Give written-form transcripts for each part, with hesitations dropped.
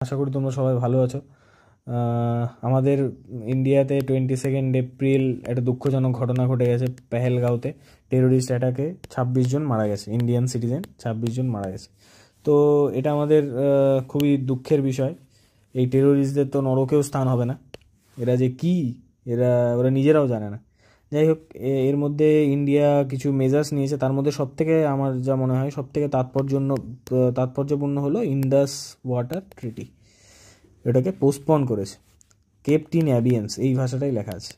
আশা করি তোমরা সবাই ভালো আছো। আমাদের ইন্ডিয়াতে 22 এপ্রিল একটা দুঃখজনক ঘটনা ঘটে গেছে। পেহেলগাঁওতে টেরোরিস্ট অ্যাটাকে 26 জন মারা গেছে, ইন্ডিয়ান সিটিজেন 26 জন মারা গেছে। তো এটা আমাদের খুবই দুঃখের বিষয়। এই টেরোরিস্টদের তো নরকেও স্থান হবে না। এরা যে কি, ওরা নিজেরাও জানে না। যাই হোক, এর মধ্যে ইন্ডিয়া কিছু মেজার্স নিয়েছে। তার মধ্যে সবথেকে আমার যা মনে হয় সবথেকে তাৎপর্যপূর্ণ হলো ইন্দাস ওয়াটার ট্রিটি। এটাকে পোস্টপন করেছে। কেপ্ট ইন অ্যাবিয়েন্স এই ভাষাটাই লেখা আছে।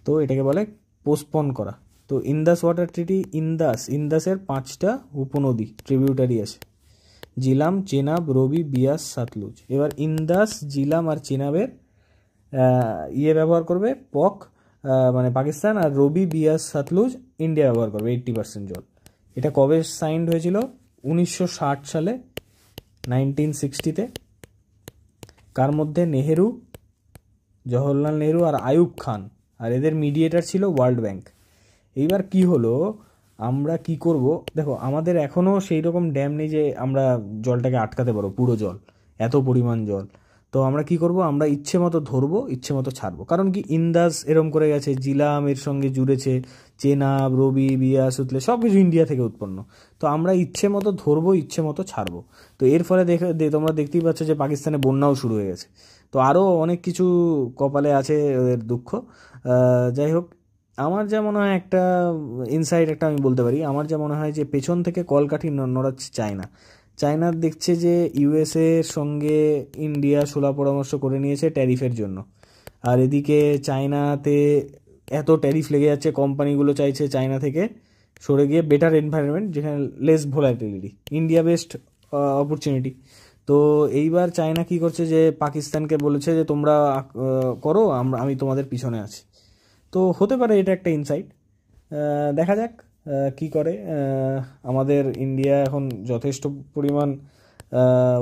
তো এটাকে বলে পোস্টপন করা। তো ইন্দাস ওয়াটার ট্রিটি, ইন্দাসের 5টা উপনদী ট্রিবিউটারি আছে: জিলাম, চেনাব, রবি, বিয়াস, সাতলুজ। এবার ইন্দাস, জিলাম আর চেনাবের ব্যবহার করবে মানে পাকিস্তান, আর রবি, বিয়াস, সাতলুজ ইন্ডিয়া ব্যবহার করবে 80% জল। এটা কবে সাইন্ড হয়েছিল? 1960 সালে, 1960-তে। কার মধ্যে? নেহেরু, জওহরলাল নেহেরু আর আয়ুব খান। আর এদের মিডিয়েটার ছিল ওয়ার্ল্ড ব্যাংক। এইবার কি হলো, আমরা কি করব? দেখো, আমাদের এখনও সেই রকম ড্যাম নেই যে আমরা জলটাকে আটকাতে পারবো, পুরো জল, এত পরিমাণ জল। তো আমরা কি করব? আমরা ইচ্ছে মতো ধরবো, ইচ্ছে মতো ছাড়বো। কারণ কি, ইন্দাস এরম করে গেছে, জিলাম এর সঙ্গে জুড়েছে, চেনাব, রবি, বিয়াস, উতলে সব কিছু ইন্ডিয়া থেকে উৎপন্ন। তো আমরা ইচ্ছে মতো ধরবো, ইচ্ছে মতো ছাড়বো। তো এর ফলে তোমরা দেখতেই পাচ্ছ যে পাকিস্তানে বন্যাও শুরু হয়ে গেছে। তো আরও অনেক কিছু কপালে আছে ওদের দুঃখ। যাই হোক, আমার যা মনে হয়, একটা ইনসাইট একটা আমি বলতে পারি। আমার যা মনে হয় যে পেছন থেকে কলকাঠি নড়াচ্ছে চায়না। চায়না দেখছে যে ইউএসএ এর সঙ্গে ইন্ডিয়া সুলভ পরামর্শ করে নিয়েছে ট্যারিফের জন্য। আর এদিকে চায়নাতে এত ট্যারিফ লেগে যাচ্ছে, কোম্পানিগুলো চাইছে চায়না থেকে সরে গিয়ে বেটার এনভায়রনমেন্ট, যেখানে less volatility, India best opportunity. তো এইবার চায়না কি করছে, যে পাকিস্তানকে বলেছে যে তোমরা করো, আমি তোমাদের পিছনে আছি। তো হতে পারে এটা একটা ইনসাইট। দেখা যাক কি করে। আমাদের ইন্ডিয়া এখন যথেষ্ট পরিমাণ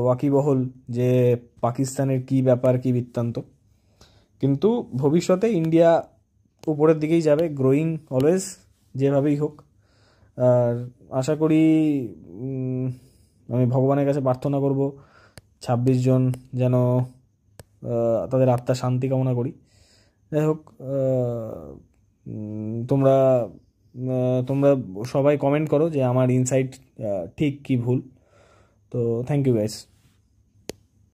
ওয়াকিবহল যে পাকিস্তানের কি ব্যাপার, কি বৃত্তান্ত। কিন্তু ভবিষ্যতে ইন্ডিয়া উপরের দিকেই যাবে, গ্রোয়িং অলওয়েজ, যেভাবেই হোক। আর আশা করি, আমি ভগবানের কাছে প্রার্থনা করব 26 জন যেন তাদের আত্মার শান্তি কামনা করি। যাই হোক, তোমরা তোমরা সবাই কমেন্ট করো যে আমার ইনসাইট ঠিক কি ভুল। তো থ্যাংক ইউ গাইস।